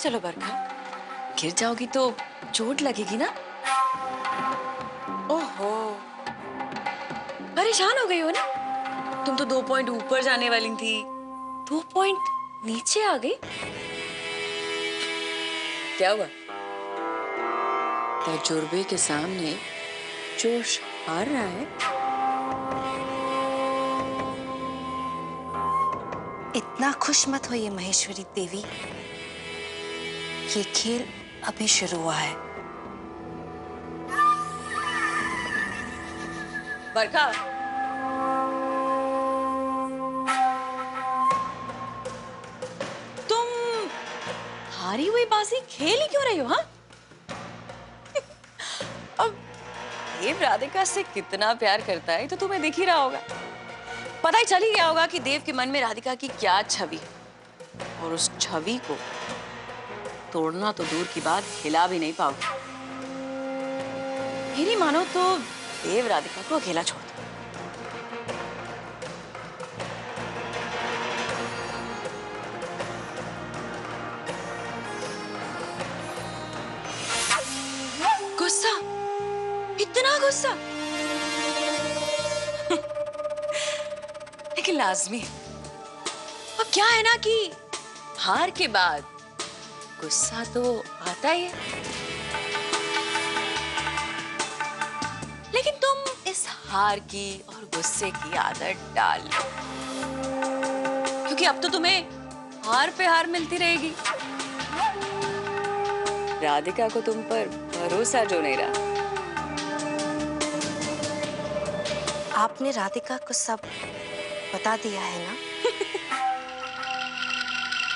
चलो बरखा, गिर जाओगी तो चोट लगेगी ना। ओहो, परेशान हो गई हो ना? तुम तो 2 पॉइंट ऊपर जाने वाली थी, 2 पॉइंट नीचे आ गई। क्या हुआ? तजुर्बे के सामने जोश हार रहा है। इतना खुश मत होइए महेश्वरी देवी, ये खेल अभी शुरू हुआ है। बरखा, तुम हारी हुई बाजी खेल ही क्यों रही हो? हाँ, अब देव राधिका से कितना प्यार करता है तो तुम्हें दिख ही रहा होगा। पता ही चल ही गया होगा कि देव के मन में राधिका की क्या छवि है, और उस छवि को तोड़ना तो दूर की बात, हिला भी नहीं पाओगे। मेरी मानो तो देव राधिका को अकेला छोड़ दो। गुस्सा, इतना गुस्सा लेकिन लाजमी है। अब क्या है ना कि हार के बाद गुस्सा तो आता ही है, लेकिन तुम इस हार की और गुस्से की आदत डाल लो, क्योंकि अब तो तुम्हें हार पे हार मिलती रहेगी। राधिका को तुम पर भरोसा जो नहीं रहा। आपने राधिका को सब बता दिया है ना?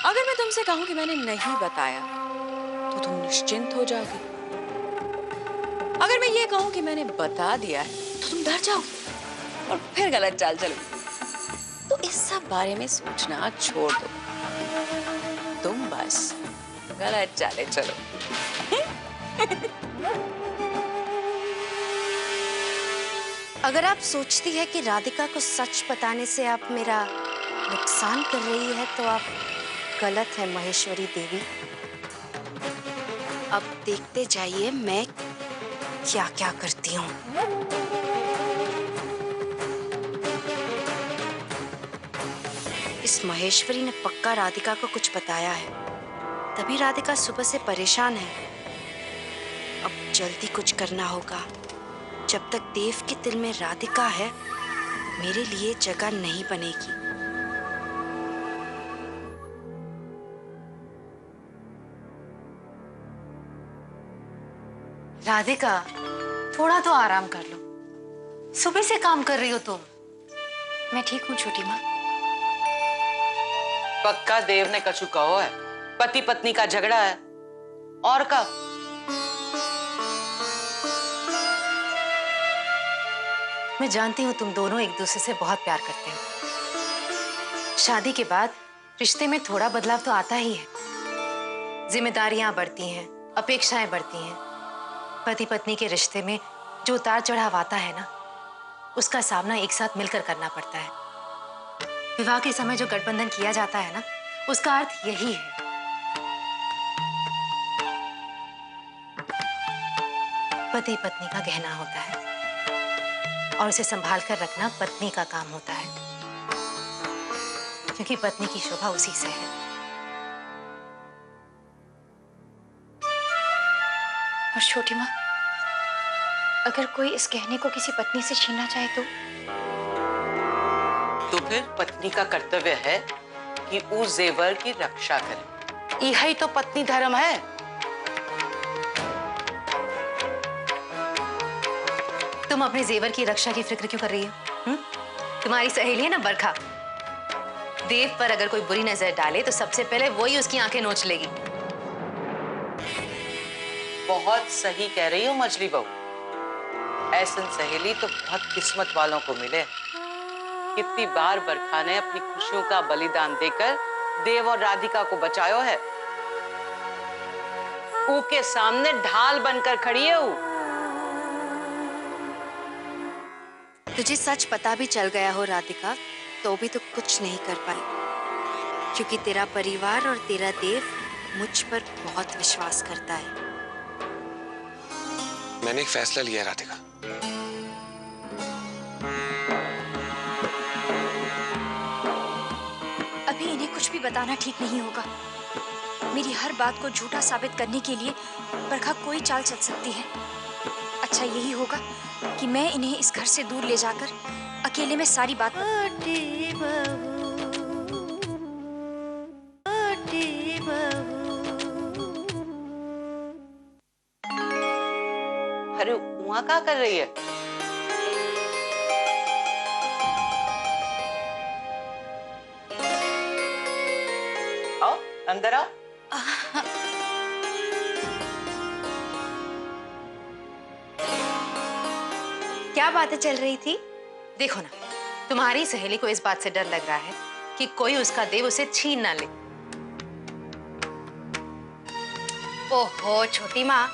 अगर मैं तुमसे कहूं कि मैंने नहीं बताया तो तुम निश्चिंत हो जाओगी। अगर मैं ये कहूं कि मैंने बता दिया है तो तुम डर जाओगी और फिर गलत चाल चलोगी। तो इस सब बारे में सोचना छोड़ दो, तुम बस गलत चाले चलो। अगर आप सोचती है कि राधिका को सच बताने से आप मेरा नुकसान कर रही है तो आप गलत है महेश्वरी देवी। अब देखते जाइए मैं क्या क्या करती हूँ। इस महेश्वरी ने पक्का राधिका को कुछ बताया है, तभी राधिका सुबह से परेशान है। अब जल्दी कुछ करना होगा। जब तक देव के दिल में राधिका है, मेरे लिए जगह नहीं बनेगी। राधिका, थोड़ा तो आराम कर लो, सुबह से काम कर रही हो तुम। मैं ठीक हूँ छोटी माँ। पक्का देव ने कछु कहो है, पति पत्नी का झगड़ा है और का। मैं जानती हूँ तुम दोनों एक दूसरे से बहुत प्यार करते हो। शादी के बाद रिश्ते में थोड़ा बदलाव तो आता ही है। जिम्मेदारियां बढ़ती हैं, अपेक्षाएं बढ़ती हैं। पति पत्नी के रिश्ते में जो उतार चढ़ाव आता है ना, उसका सामना एक साथ मिलकर करना पड़ता है। विवाह के समय जो गठबंधन किया जाता है ना, उसका अर्थ यही है। पति पत्नी का गहना होता है और उसे संभाल कर रखना पत्नी का काम होता है, क्योंकि पत्नी की शोभा उसी से है। और छोटी माँ, अगर कोई इस गहने को किसी पत्नी से छीनना चाहे तो फिर पत्नी का कर्तव्य है कि उस जेवर की रक्षा करे। यही तो पत्नी धर्म है। तुम अपने जेवर की रक्षा की फिक्र क्यों कर रही हो? तुम्हारी सहेली है ना बरखा, देव पर अगर कोई बुरी नजर डाले तो सबसे पहले वही उसकी आंखें नोच लेगी। बहुत सही कह रही हो मछली बहू, ऐसी सहेली तो बहुत किस्मत वालों को मिले। कितनी बार बरखा ने अपनी खुशियों का बलिदान देकर देव और राधिका को बचायो है। ऊके सामने ढाल बनकर खड़ी है। तुझे सच पता भी चल गया हो राधिका, तो भी तो कुछ नहीं कर पाई, क्योंकि तेरा परिवार और तेरा देव मुझ पर बहुत विश्वास करता है। मैंने एक फैसला लिया है राधिका। अभी इन्हें कुछ भी बताना ठीक नहीं होगा। मेरी हर बात को झूठा साबित करने के लिए बरखा कोई चाल चल सकती है। अच्छा यही होगा कि मैं इन्हें इस घर से दूर ले जाकर अकेले में सारी बात अरे वहाँ क्या कर रही है? आओ अंदर आओ। क्या बातें चल रही थी? देखो ना, तुम्हारी सहेली को इस बात से डर लग रहा है कि कोई उसका देव उसे छीन ना ले। ओहो छोटी माँ,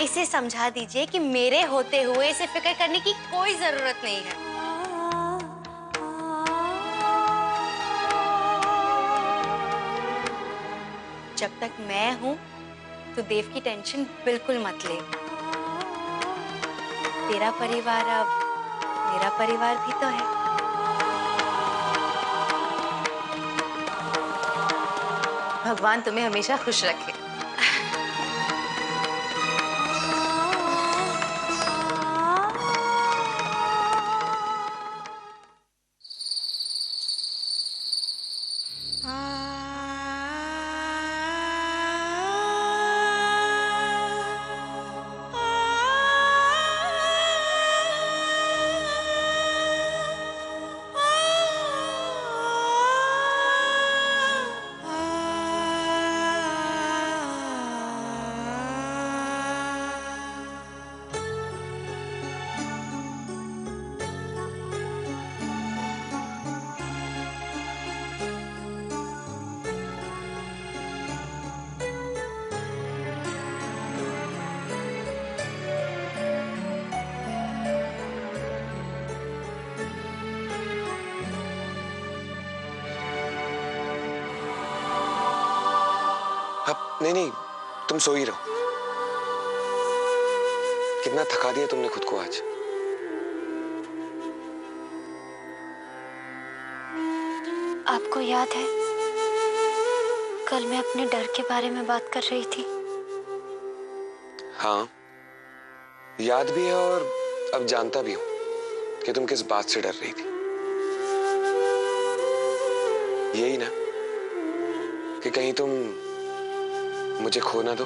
इसे समझा दीजिए कि मेरे होते हुए इसे फिक्र करने की कोई जरूरत नहीं है। जब तक मैं हूं तो देव की टेंशन बिल्कुल मत ले। तेरा परिवार अब मेरा परिवार भी तो है। भगवान तुम्हें हमेशा खुश रखे। अब नहीं, तुम सो ही रहो। कितना थका दिया तुमने खुद को आज। आपको याद है कल मैं अपने डर के बारे में बात कर रही थी? हाँ, याद भी है और अब जानता भी हूं कि तुम किस बात से डर रही थी। यही ना कि कहीं तुम मुझे खो ना दो।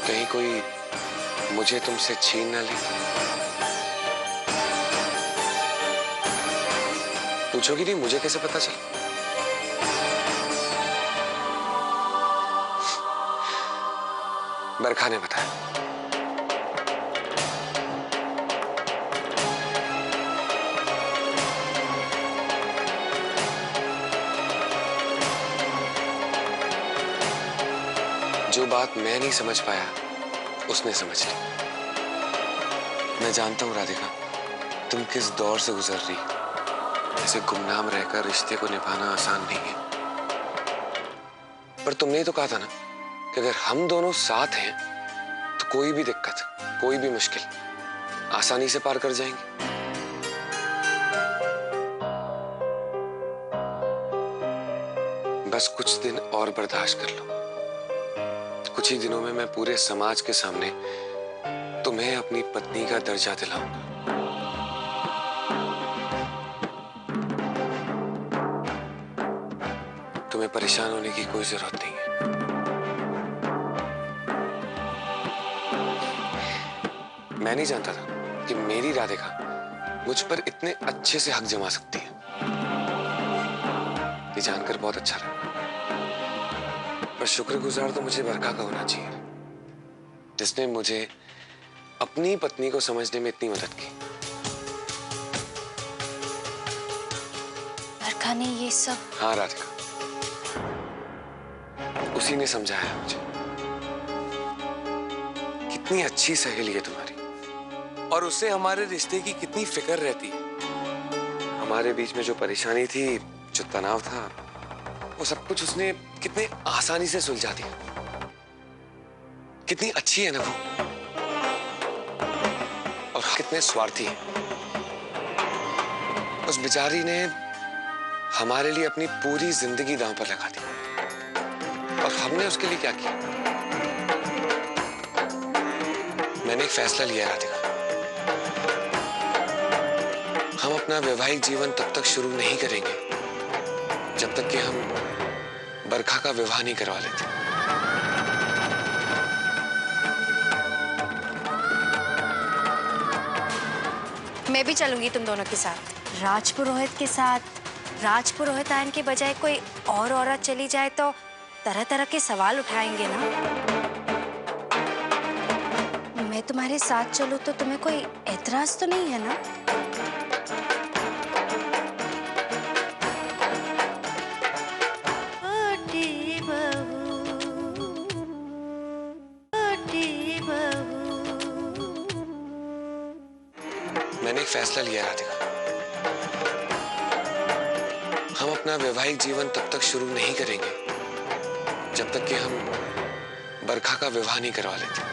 कहीं कोई मुझे तुमसे छीन ना ले। पूछोगी नहीं मुझे कैसे पता चला? बरखा ने बताया। जो बात मैं नहीं समझ पाया उसने समझ ली। मैं जानता हूं राधिका, तुम किस दौर से गुजर रही हो। ऐसे गुमनाम रहकर रिश्ते को निभाना आसान नहीं है। पर तुमने ही तो कहा था ना कि अगर हम दोनों साथ हैं तो कोई भी दिक्कत, कोई भी मुश्किल आसानी से पार कर जाएंगे। बस कुछ दिन और बर्दाश्त कर लो। कुछ ही दिनों में मैं पूरे समाज के सामने तुम्हें अपनी पत्नी का दर्जा दिलाऊंगा। तुम्हें परेशान होने की कोई जरूरत नहीं है। मैं नहीं जानता था कि मेरी राधिका मुझ पर इतने अच्छे से हक जमा सकती है। ये जानकर बहुत अच्छा लगा। पर शुक्रगुजार तो मुझे बरखा का होना चाहिए, जिसने मुझे अपनी पत्नी को समझने में इतनी मदद की। बरखा ने ये सब? हाँ राधिका, उसी ने समझाया मुझे कि कितनी अच्छी सहेली है तुम्हारी, और उससे हमारे रिश्ते की कितनी फिक्र रहती है। हमारे बीच में जो परेशानी थी, जो तनाव था, वो सब कुछ उसने कितने आसानी से सुलझा दिया। कितनी अच्छी है ना वो, और कितने स्वार्थी है। उस बेचारी ने हमारे लिए अपनी पूरी जिंदगी दांव पर लगा दी, और हमने उसके लिए क्या किया? मैंने एक फैसला लिया है राधिका। हम अपना वैवाहिक जीवन तब तक शुरू नहीं करेंगे जब तक कि हम बरखा का विवाह नहीं करवा लेते। मैं भी चलूंगी तुम दोनों के साथ। राजपुरोहित के साथ राजपुरोहित आयन के बजाय कोई और औरत चली जाए तो तरह तरह के सवाल उठाएंगे ना। मैं तुम्हारे साथ चलूं तो तुम्हें कोई एतराज तो नहीं है ना? मैंने एक फैसला लिया है राधिका। हम अपना वैवाहिक जीवन तब तक शुरू नहीं करेंगे जब तक कि हम बरखा का विवाह नहीं करवा लेते।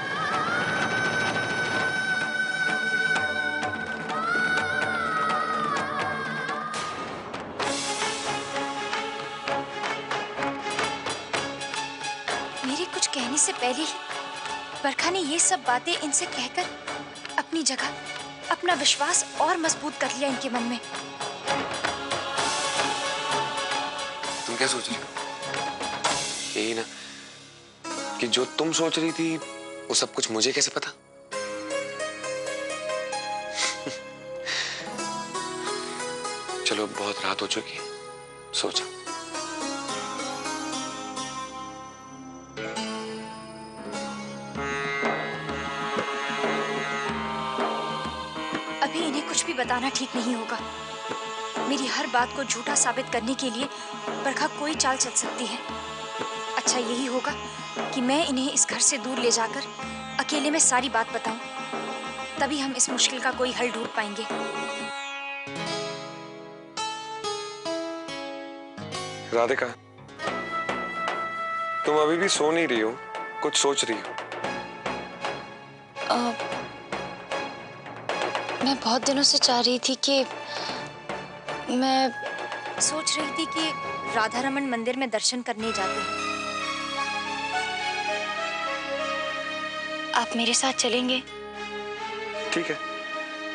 मेरे कुछ कहने से पहले ही बरखा ने ये सब बातें इनसे कहकर अपनी जगह, अपना विश्वास और मजबूत कर लिया इनके मन में। तुम क्या सोच रही हो? यही ना कि जो तुम सोच रही थी वो सब कुछ मुझे कैसे पता? चलो, बहुत रात हो चुकी है, सो जाओ। अभी इन्हें कुछ भी बताना ठीक नहीं होगा। मेरी हर बात को झूठा साबित करने के लिए बरखा कोई चाल चल सकती है। अच्छा यही होगा कि मैं इन्हें इस घर से दूर ले जाकर अकेले में सारी बात बताऊं, तभी हम इस मुश्किल का कोई हल ढूंढ पाएंगे। राधिका, तुम अभी भी सो नहीं रही हो, कुछ सोच रही हो? मैं बहुत दिनों से चाह रही थी कि मैं सोच रही थी कि राधा रमन मंदिर में दर्शन करने जाते हैं। आप मेरे साथ चलेंगे? ठीक है,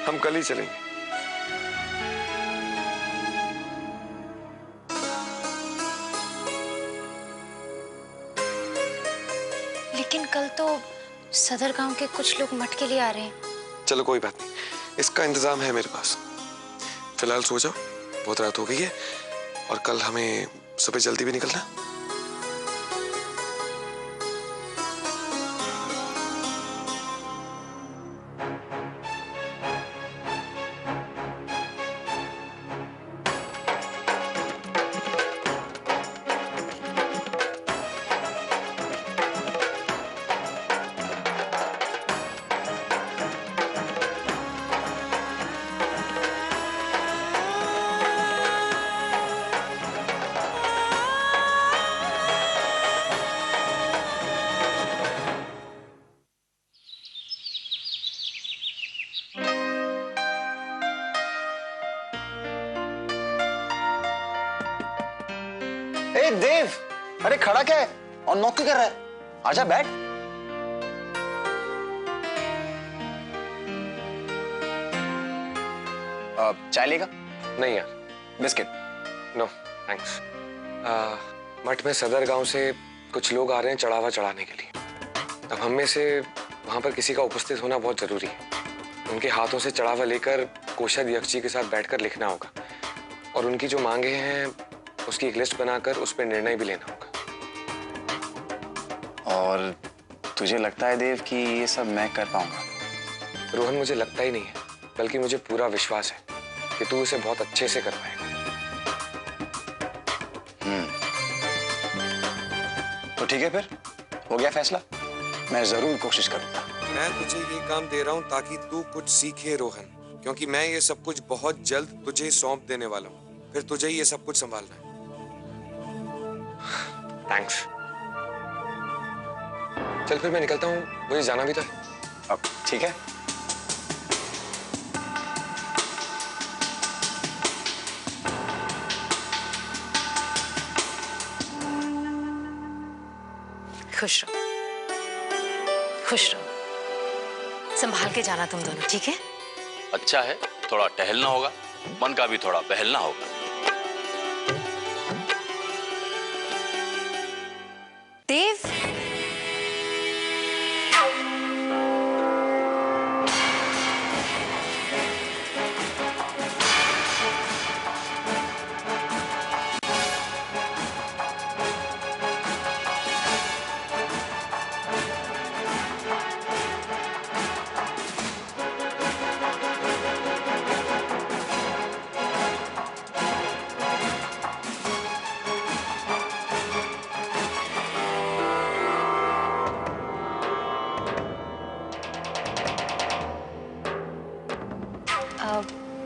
हम कल ही चलेंगे। लेकिन कल तो सदर गांव के कुछ लोग मठ के लिए आ रहे हैं। चलो कोई बात नहीं, इसका इंतजाम है मेरे पास। फिलहाल सो जाओ, बहुत रात हो गई है, और कल हमें सुबह जल्दी भी निकलना। ए देव, अरे खड़ा क्या है और नॉक क्यों कर रहा है? आजा बैठ। चाय लेगा? नहीं यार, बिस्किट? No thanks. मठ में सदर गांव से कुछ लोग आ रहे हैं चढ़ावा चढ़ाने के लिए। अब हम में से वहां पर किसी का उपस्थित होना बहुत जरूरी है। उनके हाथों से चढ़ावा लेकर कोषाध्यक्ष यक्षी के साथ बैठकर लिखना होगा, और उनकी जो मांगे हैं उसकी एक लिस्ट बनाकर उस पर निर्णय भी लेना होगा। और तुझे लगता है देव कि ये सब मैं कर पाऊंगा? रोहन, मुझे लगता ही नहीं है, बल्कि मुझे पूरा विश्वास है कि तू इसे बहुत अच्छे से कर पाएगा। तो ठीक है, फिर हो गया फैसला। मैं जरूर कोशिश करूंगा। मैं तुझे ये काम दे रहा हूँ ताकि तू कुछ सीखे रोहन, क्योंकि मैं ये सब कुछ बहुत जल्द तुझे सौंप देने वाला हूँ, फिर तुझे ये सब कुछ संभालना है। थैंक्स। चल फिर मैं निकलता हूँ, मुझे जाना भी तो है। अब ठीक है। खुश रहो, खुश रहो। संभाल के जाना तुम दोनों, ठीक है? अच्छा है, थोड़ा टहलना होगा, मन का भी थोड़ा बहलना होगा। देव,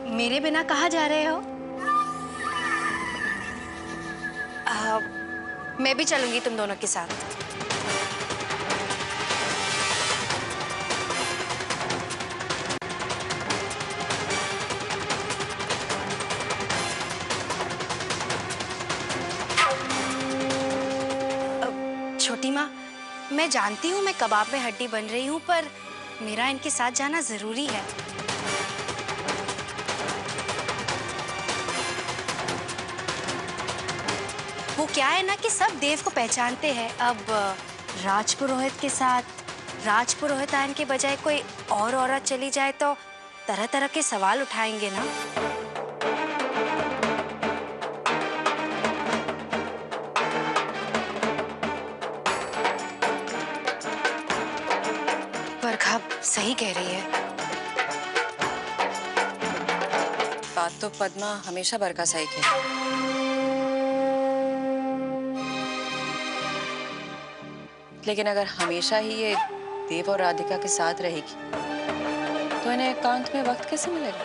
मेरे बिना कहाँ जा रहे हो? मैं भी चलूंगी तुम दोनों के साथ। छोटी माँ, मैं जानती हूँ मैं कबाब में हड्डी बन रही हूँ, पर मेरा इनके साथ जाना जरूरी है। वो क्या है ना कि सब देव को पहचानते हैं। अब राजपुरोहित के साथ राजपुरोहित आने के बजाय कोई और औरत चली जाए तो तरह तरह के सवाल उठाएंगे ना। बरखा सही कह रही है। बात तो पद्मा हमेशा बरखा सही कहे। लेकिन अगर हमेशा ही ये देव और राधिका के साथ रहेगी तो इन्हें एकांत में वक्त कैसे मिलेगा?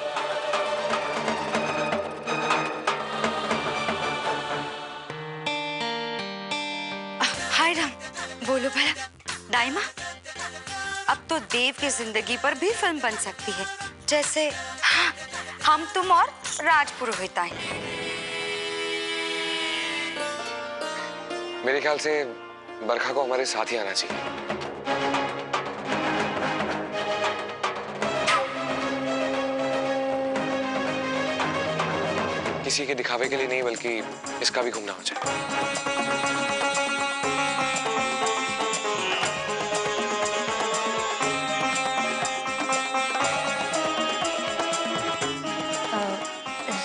हाय राम, बोलो भला दाइमा। अब तो देव की जिंदगी पर भी फिल्म बन सकती है, जैसे हाँ, हम तुम और राजपुरोहित आए। मेरे ख्याल से बरखा को हमारे साथ ही आना चाहिए। किसी के दिखावे के लिए नहीं, बल्कि इसका भी घूमना हो जाए।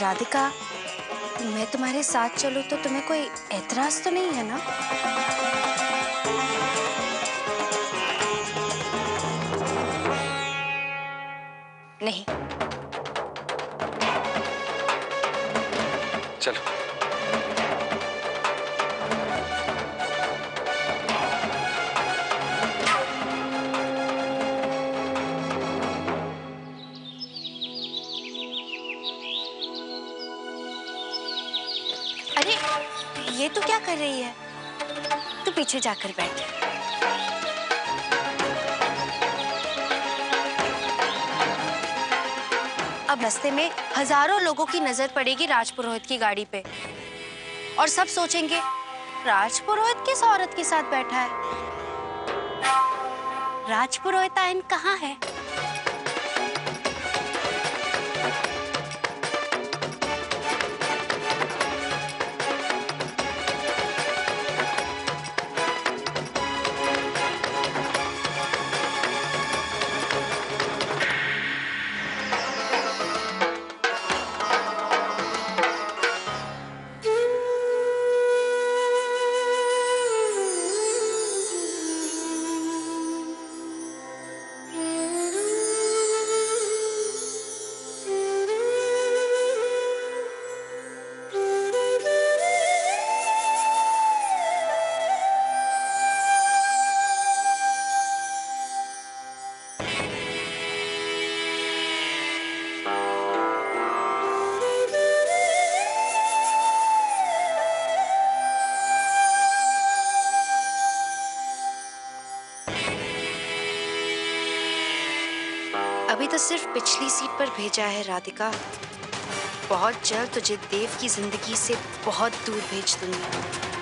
राधिका, मैं तुम्हारे साथ चलूं तो तुम्हें कोई एतराज तो नहीं है ना? नहीं। चलो। अरे ये तो क्या कर रही है? तू पीछे जाकर बैठ। अब रास्ते में हजारों लोगों की नजर पड़ेगी राजपुरोहित की गाड़ी पे, और सब सोचेंगे राजपुरोहित किस औरत के साथ बैठा है। राजपुरोहित आयन कहाँ है? अभी तो सिर्फ पिछली सीट पर भेजा है राधिका। बहुत जल्द तुझे देव की जिंदगी से बहुत दूर भेज दूंगी।